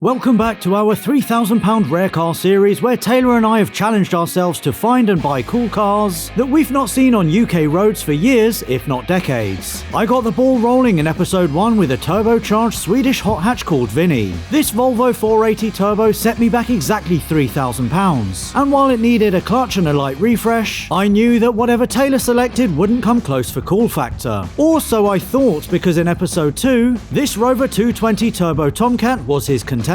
Welcome back to our £3,000 rare car series, where Taylor and I have challenged ourselves to find and buy cool cars that we've not seen on UK roads for years, if not decades. I got the ball rolling in episode 1 with a turbocharged Swedish hot hatch called Vinny. This Volvo 480 Turbo set me back exactly £3,000, and while it needed a clutch and a light refresh, I knew that whatever Taylor selected wouldn't come close for cool factor. Or so I thought, because in episode 2, this Rover 220 Turbo Tomcat was his contender.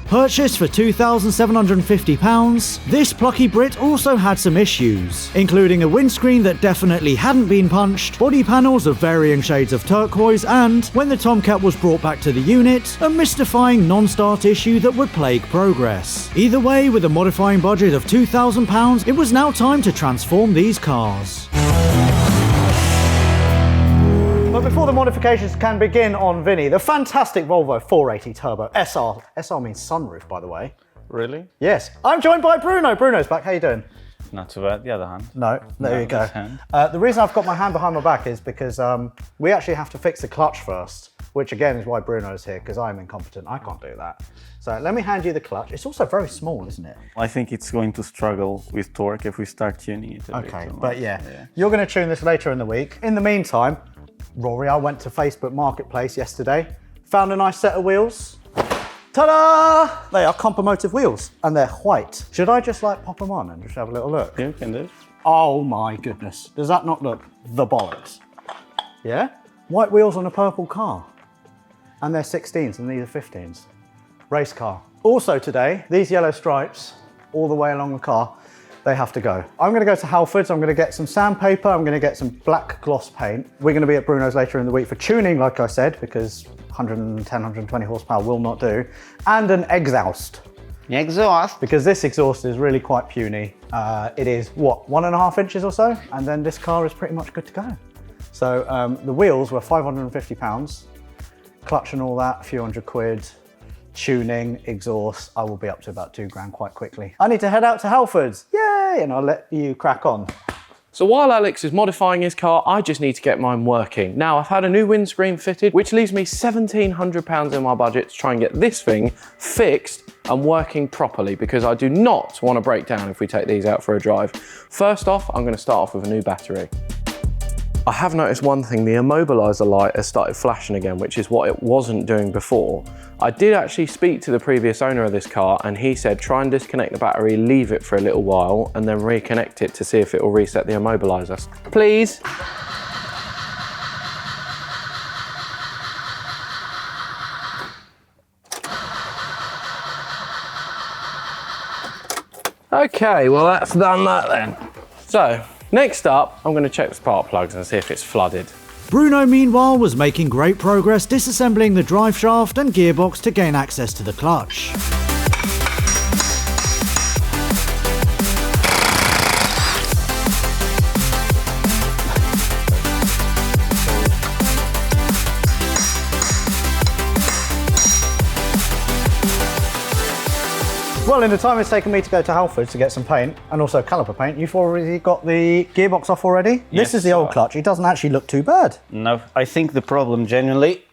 Purchased for £2,750, this plucky Brit also had some issues, including a windscreen that definitely hadn't been punched, body panels of varying shades of turquoise, and, when the Tomcat was brought back to the unit, a mystifying non-start issue that would plague progress. Either way, with a modifying budget of £2,000, it was now time to transform these cars. But before the modifications can begin on Vinny, the fantastic Volvo 480 Turbo SR. SR means sunroof, by the way. Really? Yes. I'm joined by Bruno. Bruno's back. How you doing? Not too bad. The other hand. No, there you go. The reason I've got my hand behind my back is because we actually have to fix the clutch first, which again is why Bruno's here, because I'm incompetent. I can't do that. So let me hand you the clutch. It's also very small, isn't it? I think it's going to struggle with torque if we start tuning it a bit too much. But yeah, you're going to tune this later in the week. In the meantime, Rory, I went to Facebook Marketplace yesterday, found a nice set of wheels. Ta-da! They are Compomotive wheels, and they're white. Should I just pop them on and just have a little look? You can do. Oh my goodness. Does that not look the bollocks? Yeah? White wheels on a purple car. And they're 16s and these are 15s. Race car. Also today, these yellow stripes all the way along the car, they have to go. I'm going to go to Halfords, I'm going to get some sandpaper, I'm going to get some black gloss paint. We're going to be at Bruno's later in the week for tuning, like I said, because 110, 120 horsepower will not do. And an exhaust. Exhaust? Because this exhaust is really quite puny. It is, what, 1.5 inches or so? And then this car is pretty much good to go. So the wheels were £550, clutch and all that, a few hundred quid. Tuning, exhaust, I will be up to about £2,000 quite quickly. I need to head out to Halfords, yay, and I'll let you crack on. So while Alex is modifying his car, I just need to get mine working. Now, I've had a new windscreen fitted, which leaves me £1,700 in my budget to try and get this thing fixed and working properly, because I do not want to break down if we take these out for a drive. First off, I'm going to start off with a new battery. I have noticed one thing, the immobiliser light has started flashing again, which is what it wasn't doing before. I did actually speak to the previous owner of this car, and he said try and disconnect the battery, leave it for a little while, and then reconnect it to see if it will reset the immobiliser. Please. Okay, well that's done that then. So, next up, I'm going to check the spark plugs and see if it's flooded. Bruno, meanwhile, was making great progress disassembling the drive shaft and gearbox to gain access to the clutch. Well, in the time it's taken me to go to Halfords to get some paint, and also caliper paint, you've already got the gearbox off already? Yes, this is the old clutch. It doesn't actually look too bad. No, I think the problem genuinely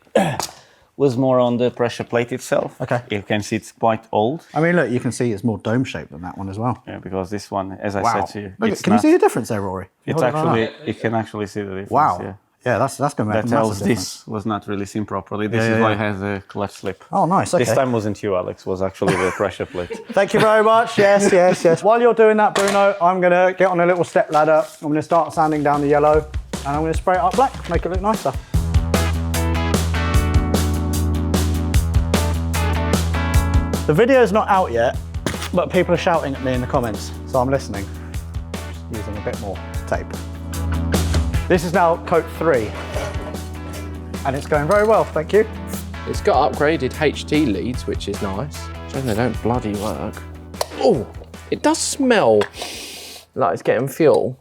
was more on the pressure plate itself. Okay. You can see it's quite old. I mean, look, you can see it's more dome shaped than that one as well. Yeah, because this one, as I said to you, look, can you see the difference there, Rory? It's actually, you can actually see the difference. Wow. Yeah. Yeah, that's going to make a massive difference. This was not really seen properly. This is why it has a clutch slip. Oh, nice. Okay. This time wasn't you, Alex. Was actually the pressure plate. Thank you very much. Yes, yes, yes. While you're doing that, Bruno, I'm going to get on a little step ladder. I'm going to start sanding down the yellow, and I'm going to spray it up black, make it look nicer. The video's not out yet, but people are shouting at me in the comments, so I'm listening. Just using a bit more tape. This is now coat 3, and it's going very well, thank you. It's got upgraded HT leads, which is nice. Shame they don't bloody work. Oh, it does smell like it's getting fuel,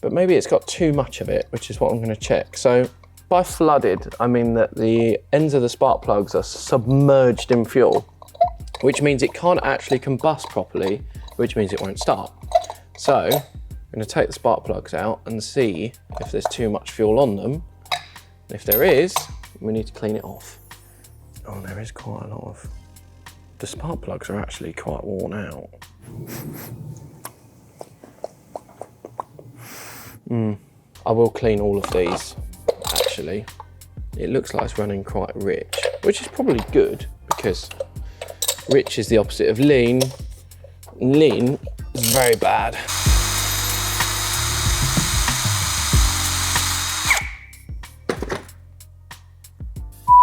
but maybe it's got too much of it, which is what I'm going to check. So by flooded, I mean that the ends of the spark plugs are submerged in fuel, which means it can't actually combust properly, which means it won't start. So I'm going to take the spark plugs out and see if there's too much fuel on them. If there is, we need to clean it off. Oh, there is quite a lot of The spark plugs are actually quite worn out. I will clean all of these, actually. It looks like it's running quite rich, which is probably good because rich is the opposite of lean. Lean is very bad.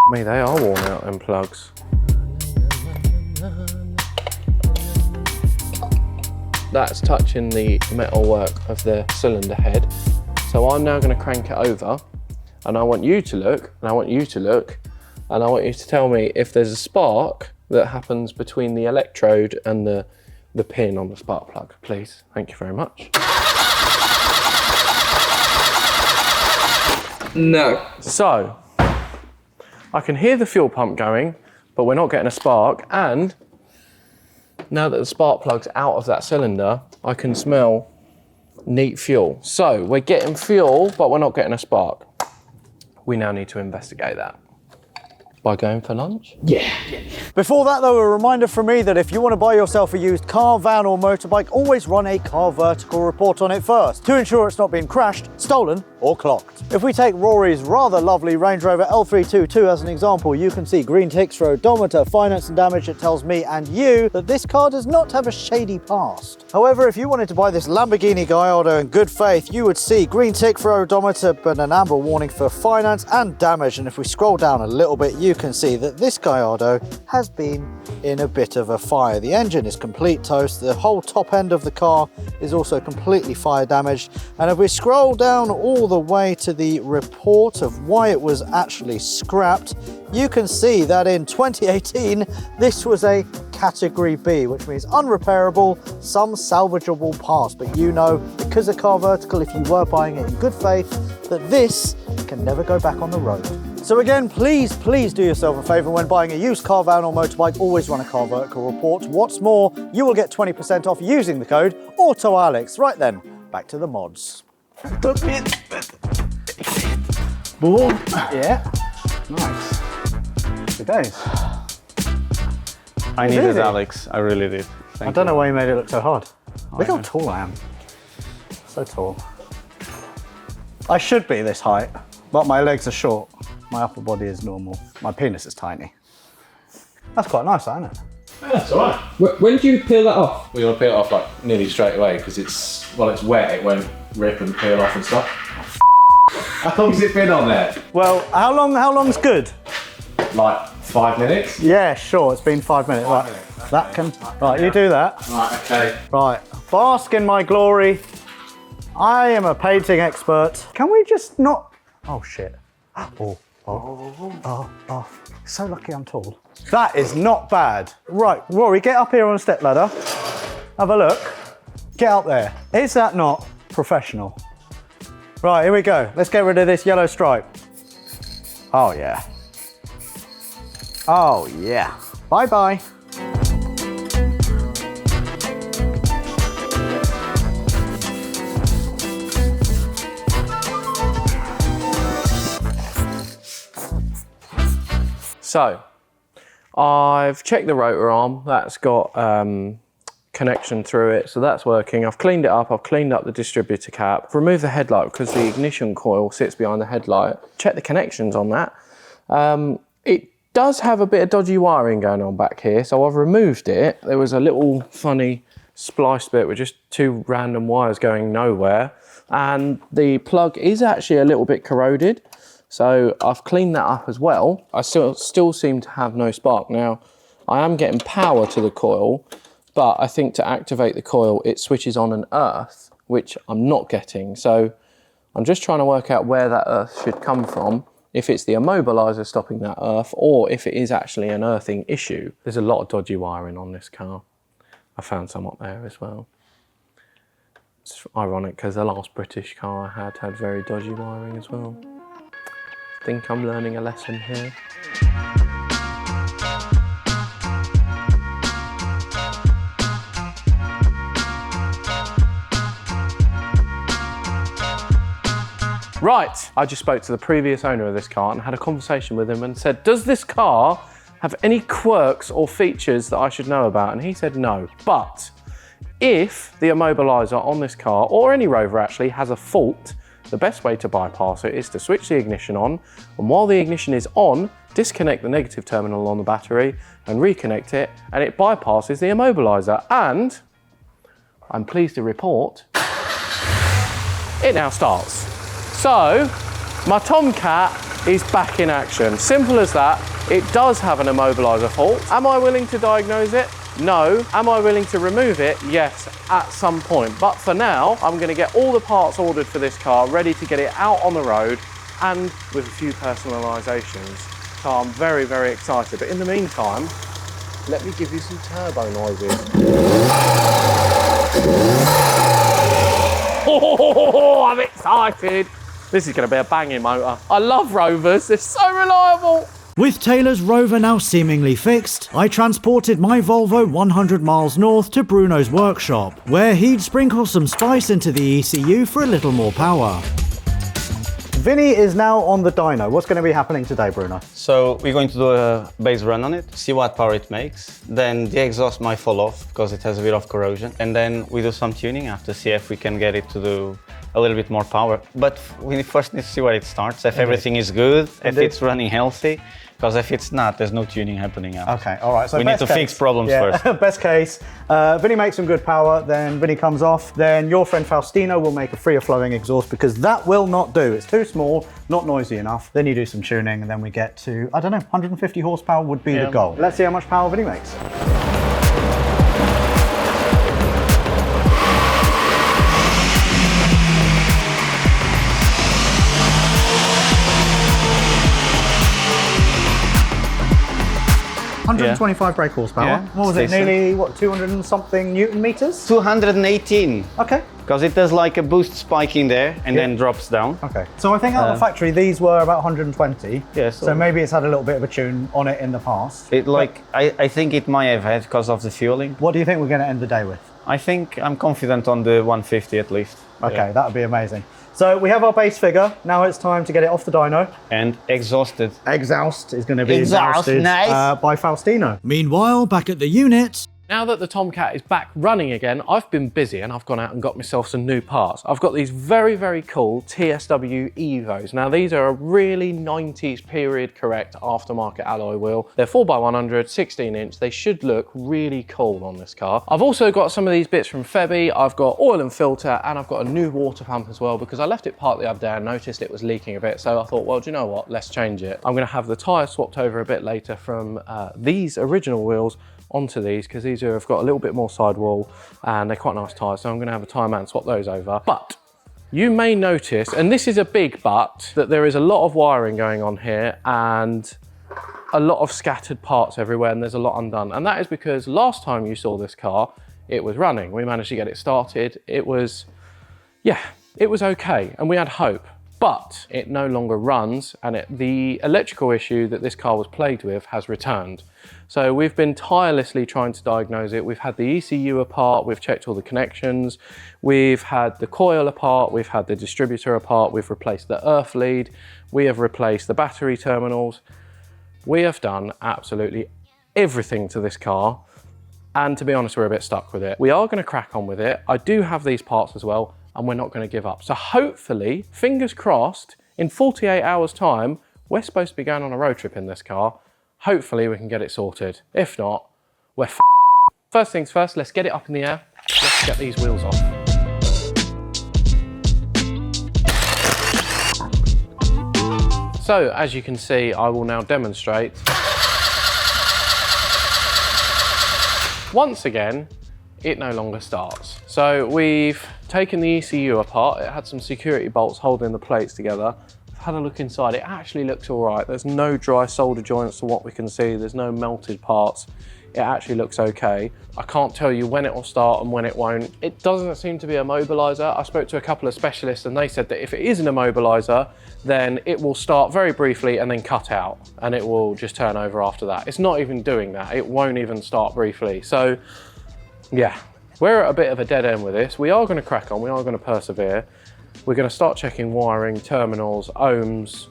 Me, they are worn out, them plugs. That's touching the metalwork of the cylinder head. So I'm now going to crank it over, and I want you to look, and I want you to look, and I want you to tell me if there's a spark that happens between the electrode and the pin on the spark plug, please. Thank you very much. No. So, I can hear the fuel pump going, but we're not getting a spark, and now that the spark plug's out of that cylinder, I can smell neat fuel. So, we're getting fuel, but we're not getting a spark. We now need to investigate that. By going for lunch? Yeah. Before that though, a reminder from me that if you want to buy yourself a used car, van or motorbike, always run a car vertical report on it first to ensure it's not been crashed, stolen or clocked. If we take Rory's rather lovely Range Rover L322 as an example, you can see green ticks for odometer, finance and damage. It tells me and you that this car does not have a shady past. However, if you wanted to buy this Lamborghini Gallardo in good faith, you would see green tick for odometer but an amber warning for finance and damage. And if we scroll down a little bit, you can see that this Gallardo has been in a bit of a fire. The engine is complete toast. The whole top end of the car is also completely fire damaged. And if we scroll down all the way to the report of why it was actually scrapped, you can see that in 2018, this was a category B, which means unrepairable, some salvageable parts. But you know, because of Car Vertical, if you were buying it in good faith, that this can never go back on the road. So again, please do yourself a favor when buying a used car, van or motorbike, always run a Car Vertical report. What's more, you will get 20% off using the code AutoAlex. Right then, back to the mods. Ball? Yeah. Nice. Good days. I needed Really? Alex, I really did. I don't know why you made it look so hard. Look how tall I am. So tall. I should be this height, but my legs are short. My upper body is normal. My penis is tiny. That's quite nice, isn't it? Yeah, that's all right. When do you peel that off? We want to peel it off like nearly straight away because it's wet, it won't rip and peel off and stuff. How long has it been on there? Well, how long's good? Like 5 minutes? Yeah, sure, it's been 5 minutes. Right, minutes. that can, right, you do that. Right, okay. Right, bask in my glory. I am a painting expert. Can we just not, oh shit. Oh, so lucky I'm tall. That is not bad. Right, Rory, get up here on a step ladder. Have a look. Get up there. Is that not professional? Right, here we go. Let's get rid of this yellow stripe. Oh yeah. Oh yeah. Bye-bye. So, I've checked the rotor arm. That's got connection through it, so that's working. I've cleaned it up. I've cleaned up the distributor cap. I've removed the headlight because the ignition coil sits behind the headlight. Check the connections on that. It does have a bit of dodgy wiring going on back here, so I've removed it. There was a little funny spliced bit with just two random wires going nowhere, and the plug is actually a little bit corroded. So I've cleaned that up as well. I still seem to have no spark. Now, I am getting power to the coil, but I think to activate the coil, it switches on an earth, which I'm not getting. So I'm just trying to work out where that earth should come from, if it's the immobilizer stopping that earth, or if it is actually an earthing issue. There's a lot of dodgy wiring on this car. I found some up there as well. It's ironic because the last British car I had very dodgy wiring as well. I think I'm learning a lesson here. Right, I just spoke to the previous owner of this car and had a conversation with him and said, does this car have any quirks or features that I should know about? And he said no. But if the immobiliser on this car, or any Rover actually, has a fault, the best way to bypass it is to switch the ignition on, and while the ignition is on, disconnect the negative terminal on the battery and reconnect it, and it bypasses the immobiliser. And I'm pleased to report, it now starts. So, my Tomcat is back in action. Simple as that. It does have an immobiliser fault. Am I willing to diagnose it? No. Am I willing to remove it? Yes, at some point. But for now, I'm going to get all the parts ordered for this car, ready to get it out on the road, and with a few personalisations. So I'm very, very excited. But in the meantime, let me give you some turbo noises. Oh, I'm excited. This is going to be a banging motor. I love Rovers. They're so reliable. With Taylor's Rover now seemingly fixed, I transported my Volvo 100 miles north to Bruno's workshop, where he'd sprinkle some spice into the ECU for a little more power. Vinny is now on the dyno. What's going to be happening today, Bruno? So we're going to do a base run on it, see what power it makes. Then the exhaust might fall off because it has a bit of corrosion. And then we do some tuning after, see if we can get it to do a little bit more power. But we first need to see where it starts, if everything is good, if it's running healthy. Because if it's not, there's no tuning happening out. Okay, all right. So we need to fix problems first. Best case, Vinny makes some good power, then Vinny comes off, then your friend Faustino will make a freer flowing exhaust, because that will not do. It's too small, not noisy enough. Then you do some tuning, and then we get to, I don't know, 150 horsepower would be the goal. Let's see how much power Vinny makes. 125 brake horsepower. Yeah, What was it? Nearly, what, 200 and something Newton meters? 218. Okay. Because it does like a boost spike in there and then drops down. Okay. So I think out of the factory, these were about 120. Yeah. So maybe it's had a little bit of a tune on it in the past. It like, I think it might have had because of the fueling. What do you think we're going to end the day with? I think I'm confident on the 150 at least. Okay, that would be amazing. So we have our base figure. Now it's time to get it off the dyno. And exhausted. Exhaust is going to be exhausted by Faustino. Meanwhile, back at the unit, Now that the Tomcat is back running again, I've been busy and I've gone out and got myself some new parts. I've got these very, very cool TSW Evos. Now these are a really 90s period correct aftermarket alloy wheel. They're 4x100, 16 inch. They should look really cool on this car. I've also got some of these bits from Febi. I've got oil and filter, and I've got a new water pump as well, because I left it parked the other day and noticed it was leaking a bit. So I thought, well, do you know what? Let's change it. I'm gonna have the tyre swapped over a bit later from these original wheels onto these, because these have got a little bit more sidewall and they're quite nice tyres, so I'm going to have a tyre man swap those over. But you may notice, and this is a big but, that there is a lot of wiring going on here and a lot of scattered parts everywhere, and there's a lot undone. And that is because last time you saw this car, it was running. We managed to get it started. It was, yeah, it was okay, and we had hope. But it no longer runs, and the electrical issue that this car was plagued with has returned. So we've been tirelessly trying to diagnose it. We've had the ECU apart, we've checked all the connections, we've had the coil apart, we've had the distributor apart, we've replaced the earth lead, we have replaced the battery terminals. We have done absolutely everything to this car, and to be honest, we're a bit stuck with it. We are going to crack on with it. I do have these parts as well, and we're not going to give up. So hopefully, fingers crossed, in 48 hours time, we're supposed to be going on a road trip in this car. Hopefully we can get it sorted. If not, we're f***ed. First things first, let's get it up in the air. Let's get these wheels off. So as you can see, I will now demonstrate. Once again, it no longer starts. So we've taken the ECU apart. It had some security bolts holding the plates together. I've had a look inside. It actually looks all right. There's no dry solder joints to what we can see. There's no melted parts. It actually looks okay. I can't tell you when it will start and when it won't. It doesn't seem to be a immobiliser. I spoke to a couple of specialists and they said that if it is an immobiliser, then it will start very briefly and then cut out, and it will just turn over after that. It's not even doing that. It won't even start briefly. So yeah, we're at a bit of a dead end with this. We are going to crack on, we are going to persevere. We're going to start checking wiring, terminals, ohms,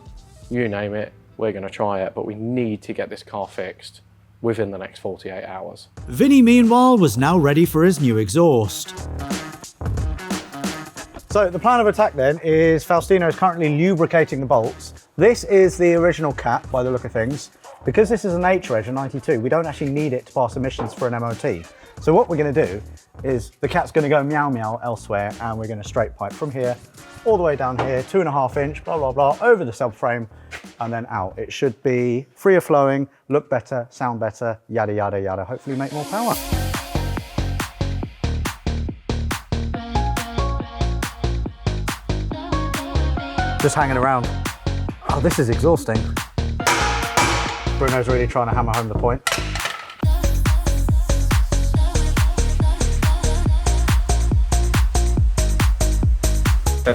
you name it. we're going to try it, but we need to get this car fixed within the next 48 hours. Vinny, meanwhile, was now ready for his new exhaust. So the plan of attack then is Faustino is currently lubricating the bolts. This is the original cap by the look of things. Because this is an H-Reg, a 92, we don't actually need it to pass emissions for an MOT. So what we're going to do is the cat's going to go meow meow elsewhere, and we're going to straight pipe from here all the way down here, 2.5 inch, blah, blah, blah, over the subframe and then out. It should be freer flowing, look better, sound better, yada, yada, yada. Hopefully make more power. Just hanging around. Oh, this is exhausting. Bruno's really trying to hammer home the point.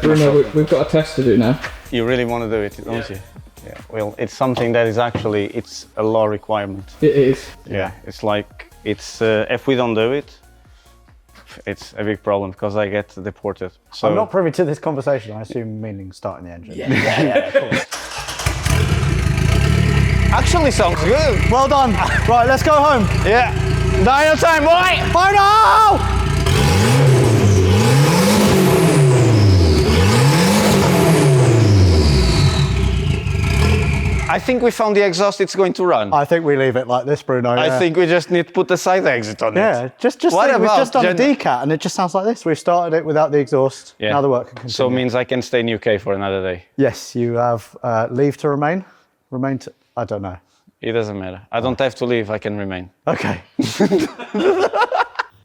Bruno, we've got a test to do now. You really want to do it, don't you? Yeah. Well, it's something that is actually, it's a law requirement. It is. Yeah. It's like, it's if we don't do it, it's a big problem because I get deported. So I'm not privy to this conversation. I assume meaning starting the engine. yeah, of course. Actually sounds good. Well done. Right, let's go home. Yeah. Dyno time, boy! Bye now! I think we found the exhaust it's going to run. I think we leave it like this, Bruno. I think we just need to put the side exit on it. Yeah, just What think, we've about just done a decat and it just sounds like this. We've started it without the exhaust. Yeah. Now the work can continue. So it means I can stay in UK for another day. Yes, you have leave to remain. Remain to, I don't know. It doesn't matter. I don't have to leave, I can remain. Okay.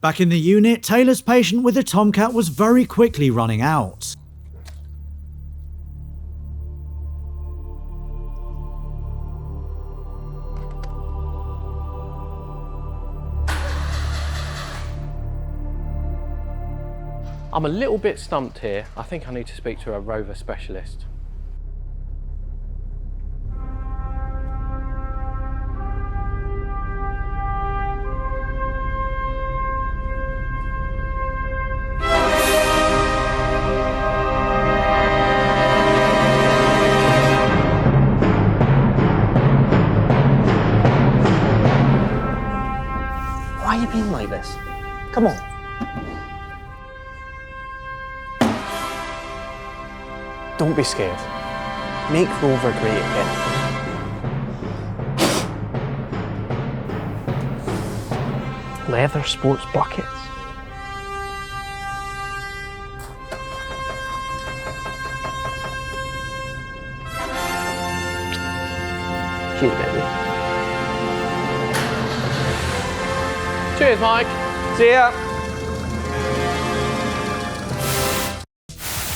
Back in the unit, Taylor's patience with the Tomcat was very quickly running out. I'm a little bit stumped here. I think I need to speak to a Rover specialist. Why are you being like this? Come on. Don't be scared. Make Rover great again. Leather sports buckets. Cheers, baby. Cheers, Mike. See ya!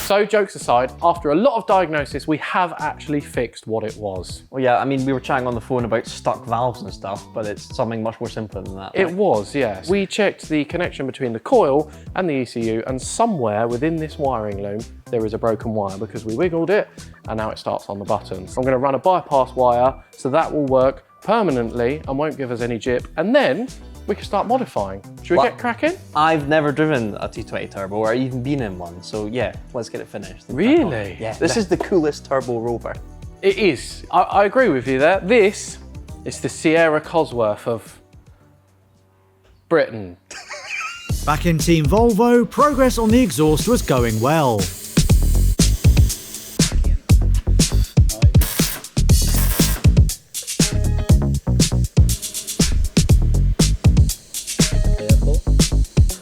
So, jokes aside, after a lot of diagnosis, we have actually fixed what it was. Well, yeah, I mean, we were chatting on the phone about stuck valves and stuff, but it's something much more simpler than that. It was, yes. We checked the connection between the coil and the ECU, and somewhere within this wiring loom, there is a broken wire because we wiggled it, and now it starts on the buttons. I'm gonna run a bypass wire, so that will work permanently and won't give us any jip, and then we can start modifying. Should we get cracking? I've never driven a T20 turbo or even been in one, so yeah, let's get it finished. Really? Yeah, this is the coolest turbo Rover. It is. I agree with you there. This is the Sierra Cosworth of Britain. Back in Team Volvo, progress on the exhaust was going well.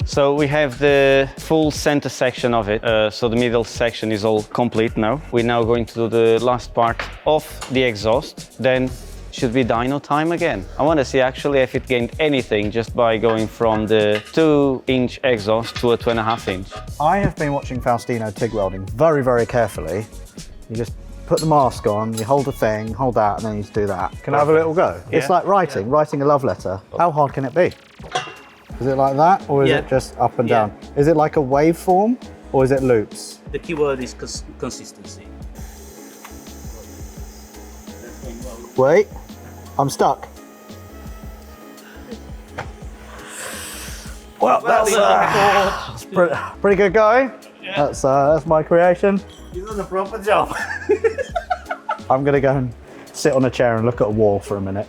So we have the full center section of it, so the middle section is all complete now. We're now going to do the last part of the exhaust, then should be dyno time again. I want to see actually if it gained anything just by going from the 2-inch exhaust to a 2.5-inch. I have been watching Faustino TIG welding very, very carefully. You just put the mask on, you hold the thing, hold that, and then you just do that. Can I have a little go? Yeah. It's like writing a love letter. How hard can it be? Is it like that, or is Yeah. it just up and Yeah. down? Is it like a waveform, or is it loops? The keyword is consistency. Wait, I'm stuck. Well, that's pretty good going. Yeah. That's my creation. You done a proper job. I'm gonna go and sit on a chair and look at a wall for a minute.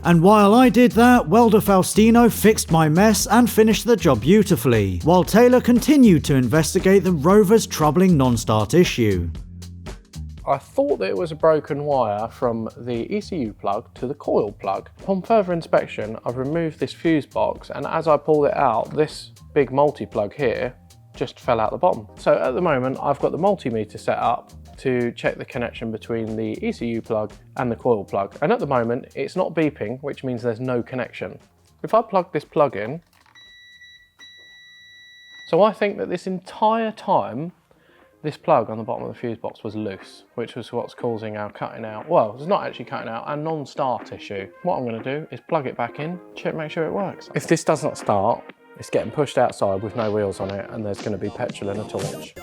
And while I did that, welder Faustino fixed my mess and finished the job beautifully, while Taylor continued to investigate the Rover's troubling non-start issue. I thought that it was a broken wire from the ECU plug to the coil plug. Upon further inspection, I've removed this fuse box, and as I pulled it out, this big multi-plug here just fell out the bottom. So at the moment, I've got the multimeter set up to check the connection between the ECU plug and the coil plug. And at the moment, it's not beeping, which means there's no connection. If I plug this plug in, so I think that this entire time, this plug on the bottom of the fuse box was loose, which was what's causing our cutting out. Well, it's not actually cutting out, a non-start issue. What I'm gonna do is plug it back in, make sure it works. If this does not start, it's getting pushed outside with no wheels on it, and there's gonna be petrol in a torch.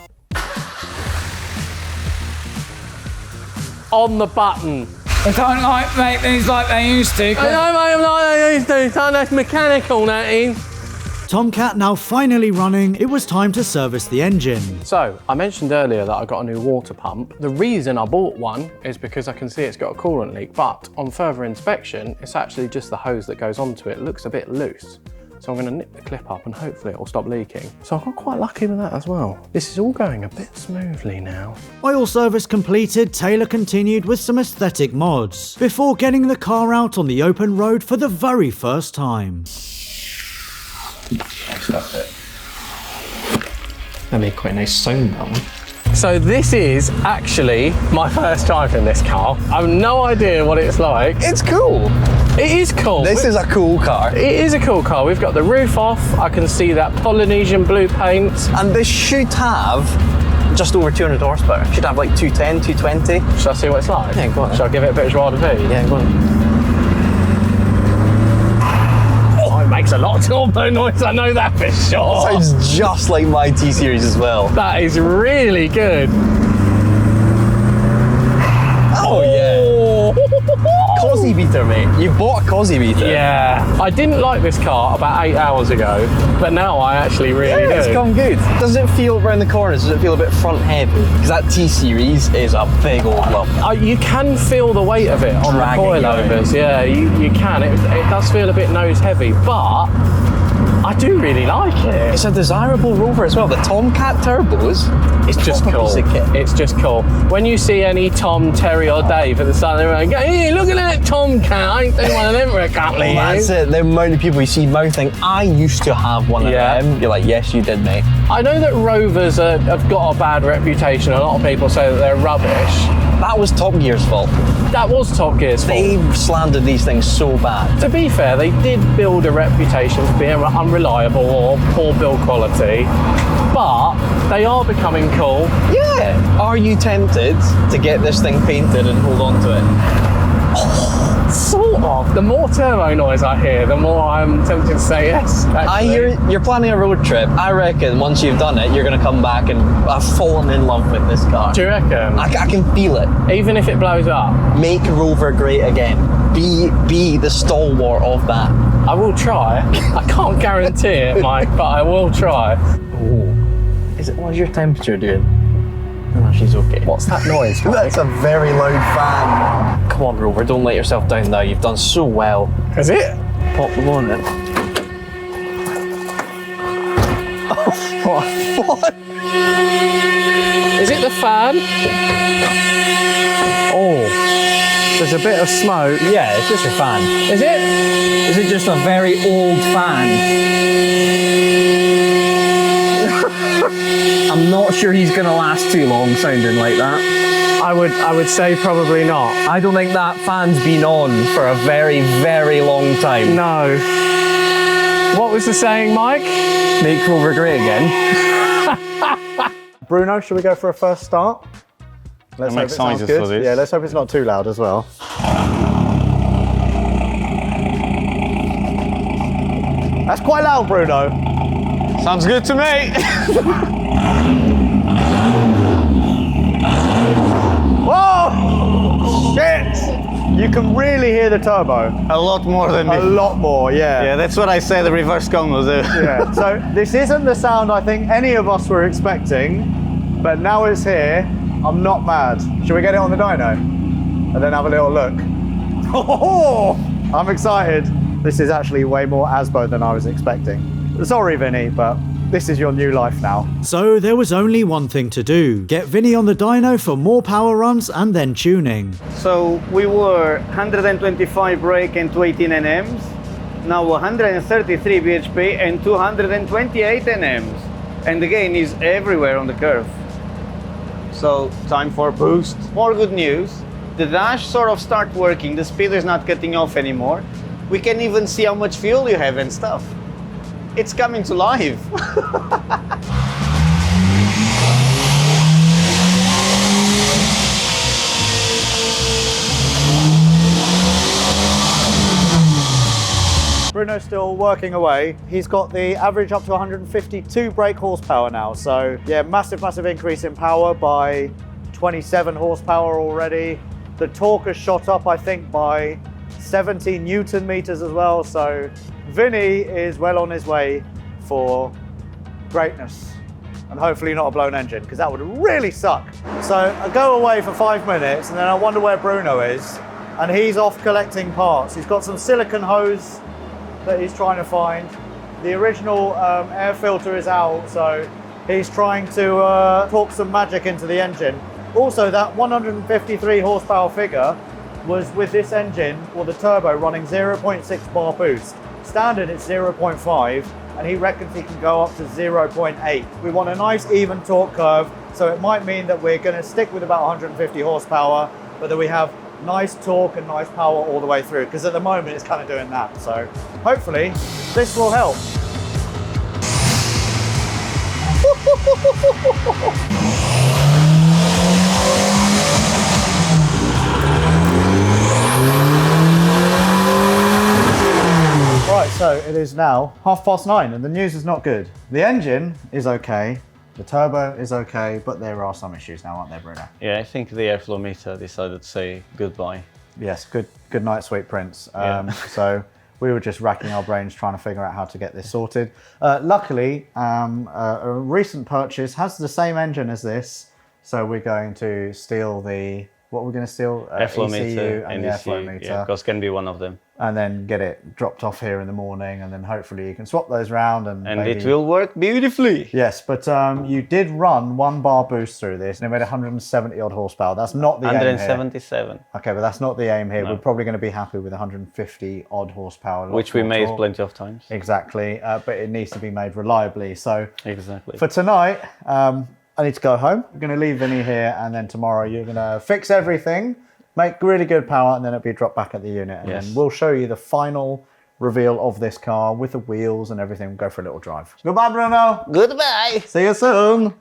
On the button. They don't make these like they used to. I don't make them like they used to, so that's mechanical, that is. Tomcat now finally running, it was time to service the engine. So, I mentioned earlier that I got a new water pump. The reason I bought one is because I can see it's got a coolant leak, but on further inspection, it's actually just the hose that goes onto it. It looks a bit loose. So I'm gonna nip the clip up and hopefully it will stop leaking. So I got quite lucky with that as well. This is all going a bit smoothly now. Oil service completed, Taylor continued with some aesthetic mods, before getting the car out on the open road for the very first time. That made quite a nice sound, that one. So this is actually my first drive in this car. I have no idea what it's like. It's cool. It is cool. This is a cool car. It is a cool car. We've got the roof off. I can see that Polynesian blue paint. And this should have just over 200 horsepower. Should have like 210, 220. Should I see what it's like? Yeah, go on. Should I give it a bit of joie de vivre? Yeah, go on. Oh, it makes a lot of turbo noise. I know that for sure. Sounds just like my T-Series as well. That is really good. Oh yeah. Cosy beater, mate. You bought a Cosy beater. Yeah. I didn't like this car about 8 hours ago, but now I actually really do. It's come good. Does it feel around the corners? Does it feel a bit front heavy? Because that T-Series is a big old lump. You can feel the weight of it on the coilovers. Yeah, you can. It does feel a bit nose heavy, but I do really like it. It's a desirable Rover as well. The Tomcat turbos, it's just cool. It's just cool. When you see any Tom, Terry or Dave at the start of the road, go, hey, look at that Tomcat. I ain't seen one of them for a couple of years. That's it. The amount of people you see mouthing, I used to have one of them. You're like, yes, you did, mate. I know that Rovers have got a bad reputation. A lot of people say that they're rubbish. That was Top Gear's fault. That was Top Gear's fault. They slandered these things so bad. To be fair, they did build a reputation for being unreliable or poor build quality, but they are becoming cool. Yeah. Are you tempted to get this thing painted and hold on to it? Sort of. The more turbo noise I hear, the more I'm tempted to say yes. Actually. I hear you're planning a road trip. I reckon once you've done it, you're going to come back and have fallen in love with this car. Do you reckon? I can feel it. Even if it blows up? Make Rover great again. Be the stalwart of that. I will try. I can't guarantee it, Mike, but I will try. Ooh. What's your temperature doing? No, she's okay. What's that noise? That's a very loud fan. Come on, Rover, don't let yourself down now. You've done so well. Is it? Pop the on it. What? Is it the fan? Oh, there's a bit of smoke. Yeah, it's just your fan. Is it? Is it just a very old fan? I'm not sure he's going to last too long sounding like that. I would say probably not. I don't think that fan's been on for a very, very long time. No. What was the saying, Mike? Make Rover great again. Bruno, should we go for a first start? Let's make sizes for this. Yeah, let's hope it's not too loud as well. That's quite loud, Bruno. Sounds good to me. Whoa! Shit! You can really hear the turbo. A lot more than me. A lot more, yeah. Yeah, that's what I say the reverse cone will do. Yeah, so this isn't the sound I think any of us were expecting, but now it's here. I'm not mad. Should we get it on the dyno? and then have a little look. Oh, I'm excited. This is actually way more Asbo than I was expecting. Sorry, Vinny, but this is your new life now. So there was only one thing to do. Get Vinny on the dyno for more power runs and then tuning. So we were 125 brake and 218 NMs. Now 133 bhp and 228 NMs. And the gain is everywhere on the curve. So time for boost. More good news. The dash sort of start working. The speeder is not cutting off anymore. We can even see how much fuel you have and stuff. It's coming to life. Bruno's still working away. He's got the average up to 152 brake horsepower now. So yeah, massive increase in power by 27 horsepower already. The torque has shot up, I think, by 70 Newton meters as well. So Vinny is well on his way for greatness, and hopefully not a blown engine, because that would really suck. So I go away for 5 minutes and then I wonder where Bruno is, and he's off collecting parts. He's got some silicone hose that he's trying to find. The original air filter is out, so he's trying to talk some magic into the engine. Also, that 153 horsepower figure was with this engine, or the turbo, running 0.6 bar boost. Standard it's 0.5, and he reckons he can go up to 0.8. We want a nice even torque curve, so it might mean that we're going to stick with about 150 horsepower, but that we have nice torque and nice power all the way through, because at the moment it's kind of doing that. So hopefully this will help. Right, so it is now 9:30 and the news is not good. The engine is okay, the turbo is okay, but there are some issues now, aren't there, Bruno? Yeah, I think the airflow meter decided to say goodbye. Yes, good night, sweet prince. So we were just racking our brains trying to figure out how to get this sorted. Luckily, a recent purchase has the same engine as this, so we're going to steal the, what we're going to steal? Airflow meter and the airflow meter. Yeah, because can be one of them. And then get it dropped off here in the morning, and then hopefully you can swap those round and maybe... it will work beautifully. Yes, but you did run 1 bar boost through this and it made 170 odd horsepower. That's not the aim here. 177. Okay, but that's not the aim here. No. We're probably going to be happy with 150 odd horsepower. Which we made torque. plenty of times. Exactly, but it needs to be made reliably. So exactly. For tonight, I need to go home. I'm going to leave Vinny here, and then tomorrow you're going to fix everything, make really good power, and then it'll be dropped back at the unit. And then we'll show you the final reveal of this car with the wheels and everything. We'll go for a little drive. Goodbye, Bruno. Goodbye. See you soon.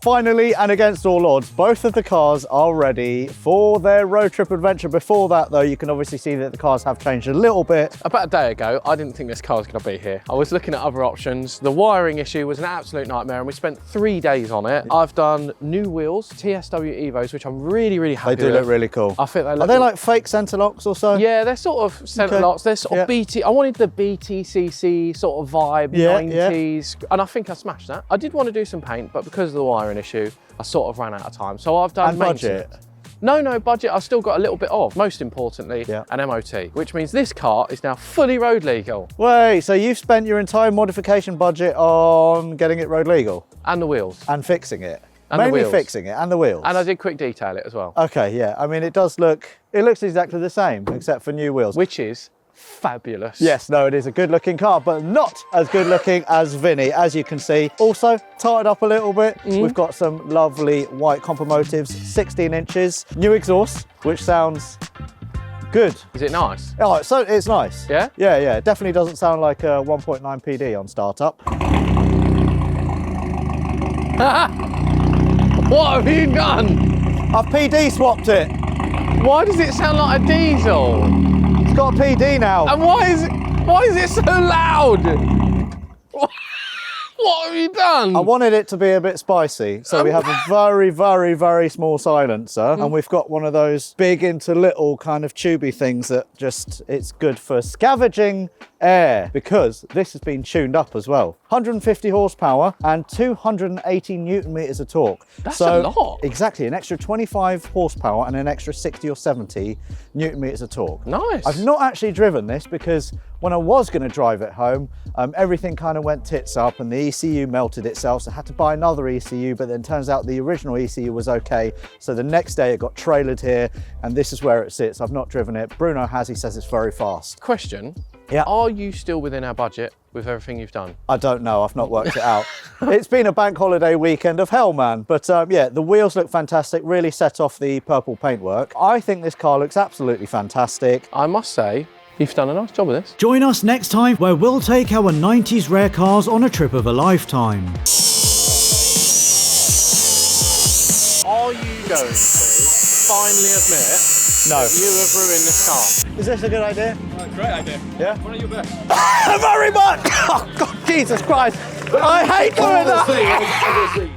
Finally, and against all odds, both of the cars are ready for their road trip adventure. Before that, though, you can obviously see that the cars have changed a little bit. About a day ago, I didn't think this car was going to be here. I was looking at other options. The wiring issue was an absolute nightmare, and we spent 3 days on it. I've done new wheels, TSW Evos, which I'm really happy with. They do look really cool. I think they look... Are they like fake centre locks or so? Yeah, they're sort of centre locks. They're sort of BT. I wanted the BTCC sort of vibe, 90s, and I think I smashed that. I did want to do some paint, but because of the wiring issue, I sort of ran out of time. So I've done budget. No budget. I've still got a little bit of, most importantly, an MOT, which means this car is now fully road legal. Wait, so you've spent your entire modification budget on getting it road legal? And the wheels. And fixing it? And Mainly the wheels. fixing it, and the wheels. And I did quick detail it as well. Okay, yeah. I mean, it looks exactly the same, except for new wheels. Which is fabulous. Yes, no, it is a good looking car, but not as good looking as Vinny, as you can see. Also, tarted up a little bit. We've got some lovely white compo motives, 16 inches. New exhaust, which sounds good. Is it nice? Oh, so it's nice. Yeah? Yeah. It definitely doesn't sound like a 1.9 PD on startup. What have you done? I've PD swapped it. Why does it sound like a diesel? It's got a PD now. And why is it so loud? What have you done? I wanted it to be a bit spicy, so we have a very, very, very small silencer, and we've got one of those big into little kind of tubey things that just, it's good for scavenging air, because this has been tuned up as well. 150 horsepower and 280 Newton meters of torque. That's a lot. Exactly, an extra 25 horsepower and an extra 60 or 70 Newton meters of torque. Nice. I've not actually driven this because when I was going to drive it home, everything kind of went tits up and the ECU melted itself, so I had to buy another ECU, but then turns out the original ECU was okay. So the next day it got trailered here, and this is where it sits. I've not driven it. Bruno has, he says it's very fast. Question. Yeah. Are you still within our budget with everything you've done? I don't know, I've not worked it out. It's been a bank holiday weekend of hell, man. But yeah, the wheels look fantastic, really set off the purple paintwork. I think this car looks absolutely fantastic. I must say, you've done a nice job with this. Join us next time where we'll take our 90s rare cars on a trip of a lifetime. Are you going to finally admit No. that you have ruined this car? Is this a good idea? Great idea. Yeah? One of your best. Very much! Oh, God, Jesus Christ! I hate doing that!